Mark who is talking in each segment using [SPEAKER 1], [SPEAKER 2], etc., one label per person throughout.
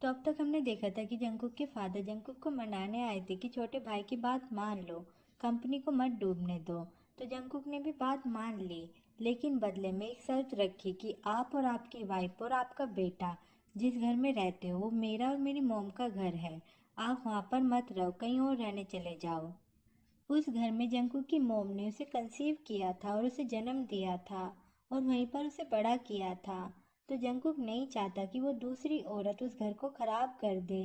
[SPEAKER 1] तो अब तक हमने देखा था कि जंगकुक के फादर जंगकुक को मनाने आए थे कि छोटे भाई की बात मान लो, कंपनी को मत डूबने दो। तो जंगकुक ने भी बात मान ली, लेकिन बदले में एक शर्त रखी कि आप और आपकी वाइफ और आपका बेटा जिस घर में रहते हो वो मेरा और मेरी मॉम का घर है। आप वहाँ पर मत रहो, कहीं और रहने चले जाओ। उस घर में जंगकुक की मॉम ने उसे कंसीव किया था और उसे जन्म दिया था और वहीं पर उसे बड़ा किया था। तो जंगकुक नहीं चाहता कि वो दूसरी औरत उस घर को खराब कर दे।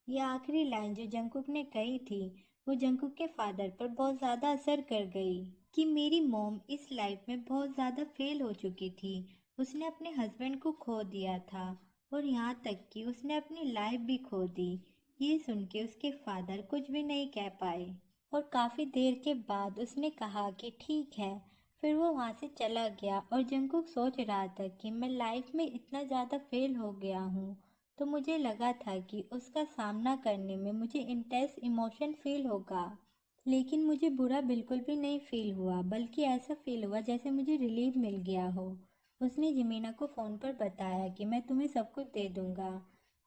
[SPEAKER 1] ये आखिरी लाइन जो जंगकुक ने कही थी वो जंगकुक के फादर पर बहुत ज़्यादा असर कर गई कि मेरी मॉम इस लाइफ में बहुत ज़्यादा फेल हो चुकी थी। उसने अपने हस्बैंड को खो दिया था और यहाँ तक कि उसने अपनी लाइफ भी खो दी। ये सुन के उसके फादर कुछ भी नहीं कह पाए और काफ़ी देर के बाद उसने कहा कि ठीक है। फिर वो वहाँ से चला गया और जंगकुक सोच रहा था कि मैं लाइफ में इतना ज़्यादा फेल हो गया हूँ, तो मुझे लगा था कि उसका सामना करने में मुझे इंटेंस इमोशन फील होगा। लेकिन मुझे बुरा बिल्कुल भी नहीं फील हुआ, बल्कि ऐसा फील हुआ जैसे मुझे रिलीफ मिल गया हो। उसने जिमीना को फ़ोन पर बताया कि मैं तुम्हें सब कुछ दे दूँगा,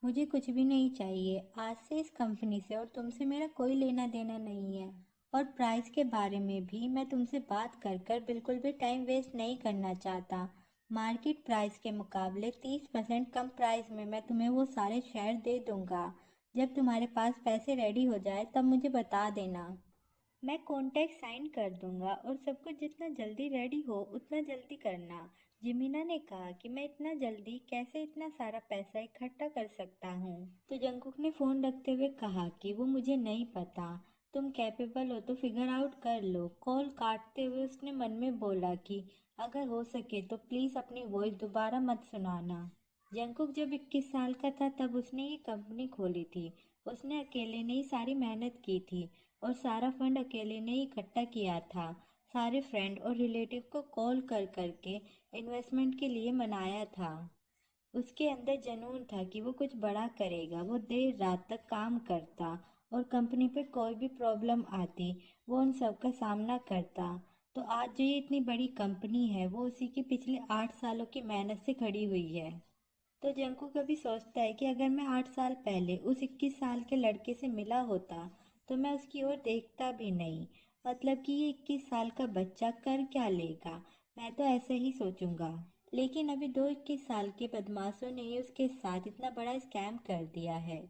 [SPEAKER 1] मुझे कुछ भी नहीं चाहिए। आज से इस कंपनी से और तुमसे मेरा कोई लेना देना नहीं है। और प्राइस के बारे में भी मैं तुमसे बात कर कर बिल्कुल भी टाइम वेस्ट नहीं करना चाहता। मार्केट प्राइस के मुकाबले 30% कम प्राइस में मैं तुम्हें वो सारे शेयर दे दूँगा। जब तुम्हारे पास पैसे रेडी हो जाए तब मुझे बता देना। मैं कॉन्ट्रैक्ट साइन कर दूंगा और सब कुछ जितना जल्दी रेडी हो उतना जल्दी करना। जिमीना ने कहा कि मैं इतना जल्दी कैसे इतना सारा पैसा इकट्ठा कर सकता हूँ। तो जंगकुक ने फ़ोन रखते हुए कहा कि वो मुझे नहीं पता, तुम कैपेबल हो तो फिगर आउट कर लो। कॉल काटते हुए उसने मन में बोला कि अगर हो सके तो प्लीज़ अपनी वॉइस दोबारा मत सुनाना। जंगकुक जब 21 साल का था तब उसने ये कंपनी खोली थी। उसने अकेले ने ही सारी मेहनत की थी और सारा फंड अकेले ने ही इकट्ठा किया था। सारे फ्रेंड और रिलेटिव को कॉल कर करके इन्वेस्टमेंट के लिए मनाया था। उसके अंदर जुनून था कि वो कुछ बड़ा करेगा। वो देर रात तक काम करता और कंपनी पे कोई भी प्रॉब्लम आती वो उन सब का सामना करता। तो आज जो ये इतनी बड़ी कंपनी है वो उसी की पिछले 8 सालों की मेहनत से खड़ी हुई है। तो जंकू कभी सोचता है कि अगर मैं 8 साल पहले उस 21 साल के लड़के से मिला होता तो मैं उसकी ओर देखता भी नहीं। मतलब कि ये 21 साल का बच्चा कर क्या लेगा, मैं तो ऐसे ही सोचूंगा। लेकिन अभी दो 21 साल के बदमाशों ने ही उसके साथ इतना बड़ा स्कैम कर दिया है।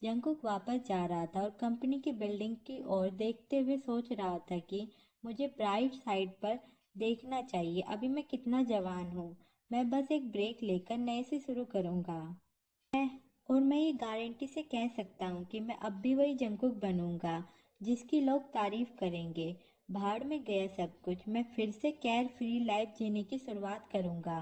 [SPEAKER 1] जंकुक वापस जा रहा था और कंपनी की बिल्डिंग की ओर देखते हुए सोच रहा था कि मुझे ब्राइट साइड पर देखना चाहिए। अभी मैं कितना जवान हूँ, मैं बस एक ब्रेक लेकर नए से शुरू करूँगा। और मैं ये गारंटी से कह सकता हूँ कि मैं अब भी वही जंकुक बनूंगा जिसकी लोग तारीफ करेंगे। भाड़ में गया सब कुछ, मैं फिर से केयर फ्री लाइफ जीने की शुरुआत करूंगा।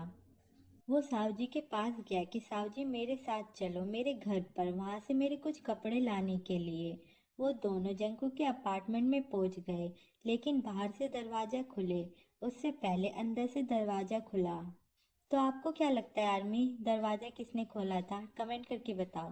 [SPEAKER 1] वो साहु जी के पास गया कि साहु जी मेरे साथ चलो मेरे घर पर, वहां से मेरे कुछ कपड़े लाने के लिए। वो दोनों जंकू के अपार्टमेंट में पहुंच गए, लेकिन बाहर से दरवाजा खुले उससे पहले अंदर से दरवाजा खुला। तो आपको क्या लगता है आर्मी, दरवाजा किसने खोला था? कमेंट करके बताओ।